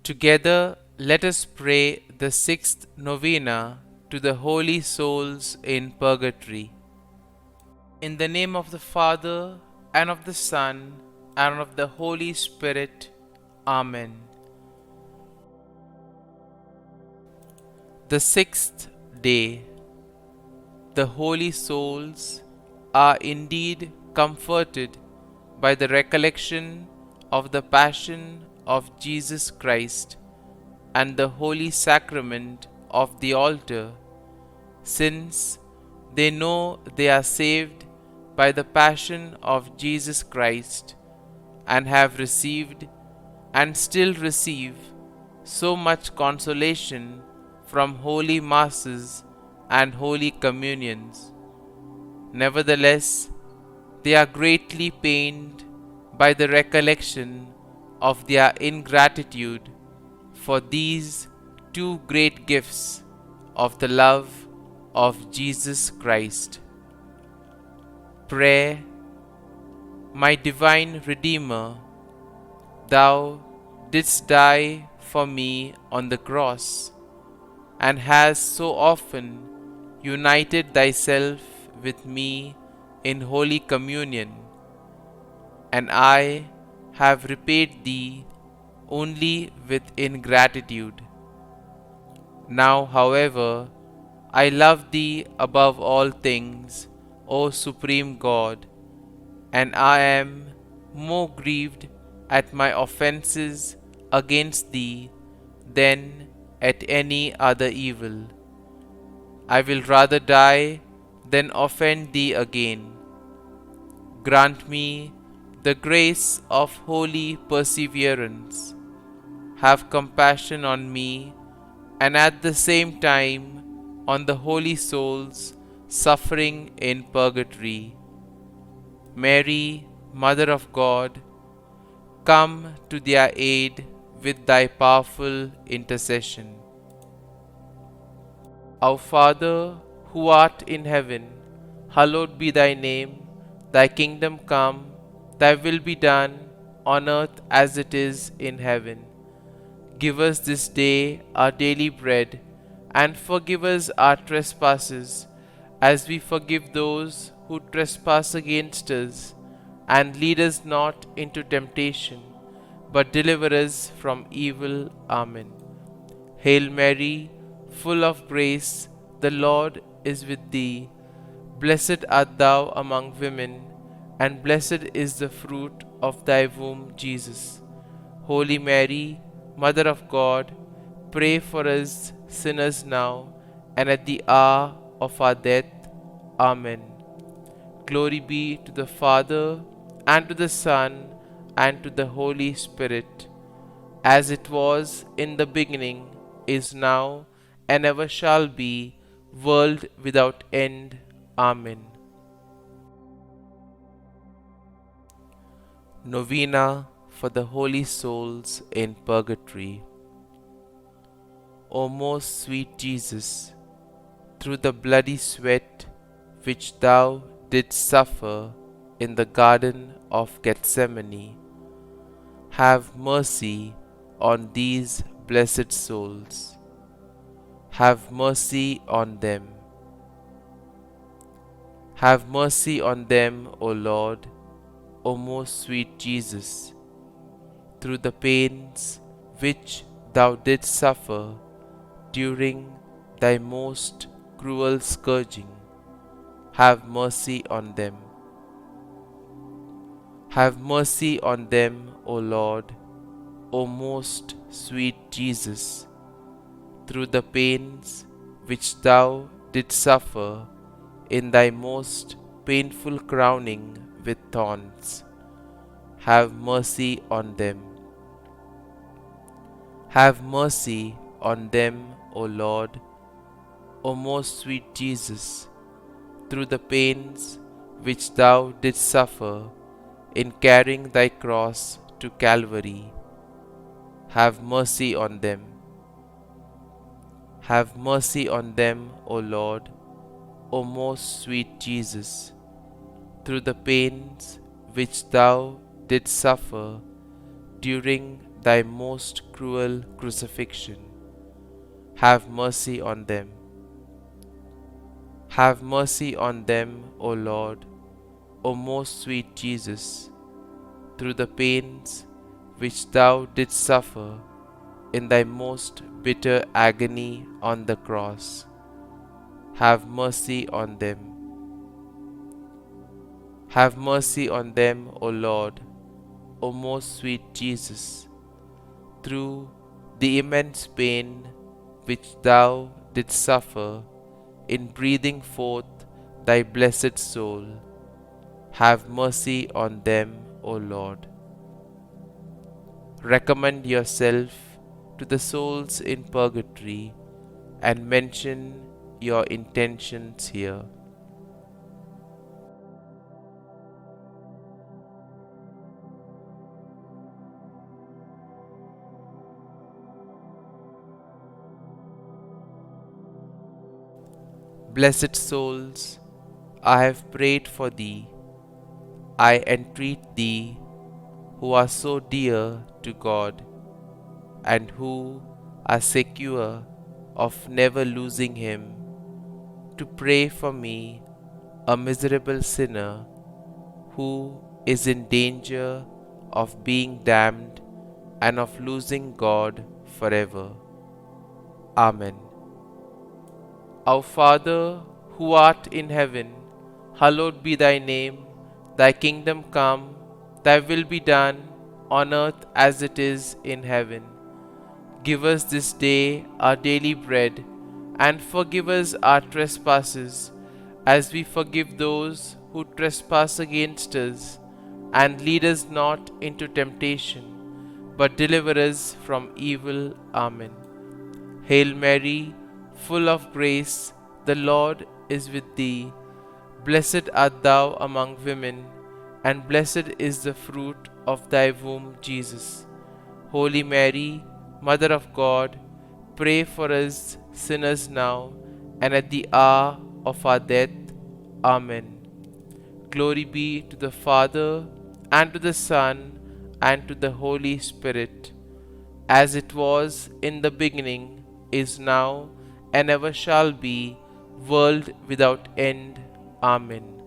Together, let us pray the sixth novena to the holy souls in Purgatory. In the name of the Father, and of the Son, and of the Holy Spirit. Amen. The sixth day. The holy souls are indeed comforted by the recollection of the Passion of Jesus Christ and the holy sacrament of the altar, since they know they are saved by the Passion of Jesus Christ and have received and still receive so much consolation from holy masses and holy communions. Nevertheless, they are greatly pained by the recollection of their ingratitude for these two great gifts of the love of Jesus Christ. Prayer. My divine Redeemer, Thou didst die for me on the cross, and hast so often united Thyself with me in Holy Communion, and I have repaid Thee only with ingratitude. Now, however, I love Thee above all things, O Supreme God, and I am more grieved at my offences against Thee than at any other evil. I will rather die than offend Thee again. Grant me the grace of holy perseverance. Have compassion on me, and at the same time on the holy souls suffering in purgatory. Mary, Mother of God, come to their aid with Thy powerful intercession. Our Father, who art in heaven, hallowed be Thy name. Thy kingdom come, Thy will be done, on earth as it is in heaven. Give us this day our daily bread, and forgive us our trespasses, as we forgive those who trespass against us. And lead us not into temptation, but deliver us from evil. Amen. Hail Mary, full of grace, the Lord is with Thee. Blessed art Thou among women, and blessed is the fruit of Thy womb, Jesus. Holy Mary, Mother of God, pray for us sinners now and at the hour of our death. Amen. Glory be to the Father, and to the Son, and to the Holy Spirit, as it was in the beginning, is now, and ever shall be, world without end. Amen. Novena for the holy souls in Purgatory. O most sweet Jesus, through the bloody sweat which Thou didst suffer in the Garden of Gethsemane, have mercy on these blessed souls. Have mercy on them. Have mercy on them, O Lord, O most sweet Jesus, through the pains which Thou didst suffer during Thy most cruel scourging. Have mercy on them. Have mercy on them, O Lord, O most sweet Jesus, through the pains which Thou didst suffer in Thy most painful crowning with thorns. Have mercy on them. Have mercy on them, O Lord, O most sweet Jesus, through the pains which Thou didst suffer in carrying Thy cross to Calvary. Have mercy on them. Have mercy on them, O Lord, O most sweet Jesus, through the pains which Thou didst suffer during thy most cruel crucifixion, have mercy on them. Have mercy on them, O Lord, O most sweet Jesus, through the pains which thou didst suffer in thy most bitter agony on the cross. Have mercy on them. Have mercy on them, O Lord, O most sweet Jesus, through the immense pain which thou didst suffer in breathing forth thy blessed soul. Have mercy on them, O Lord. Recommend yourself to the souls in purgatory and mention your intentions here. Blessed souls, I have prayed for thee. I entreat thee, who are so dear to God, and who are secure of never losing Him, to pray for me, a miserable sinner, who is in danger of being damned and of losing God forever. Amen. Our Father, who art in heaven, hallowed be thy name. Thy kingdom come, thy will be done, on earth as it is in heaven. Give us this day our daily bread, and forgive us our trespasses, as we forgive those who trespass against us. And lead us not into temptation, but deliver us from evil. Amen. Hail Mary, full of grace, the Lord is with thee. Blessed art thou among women, and blessed is the fruit of thy womb, Jesus. Holy Mary, Mother of God, pray for us sinners now and at the hour of our death. Amen. Glory be to the Father, and to the Son, and to the Holy Spirit, as it was in the beginning, is now, and ever shall be, world without end. Amen.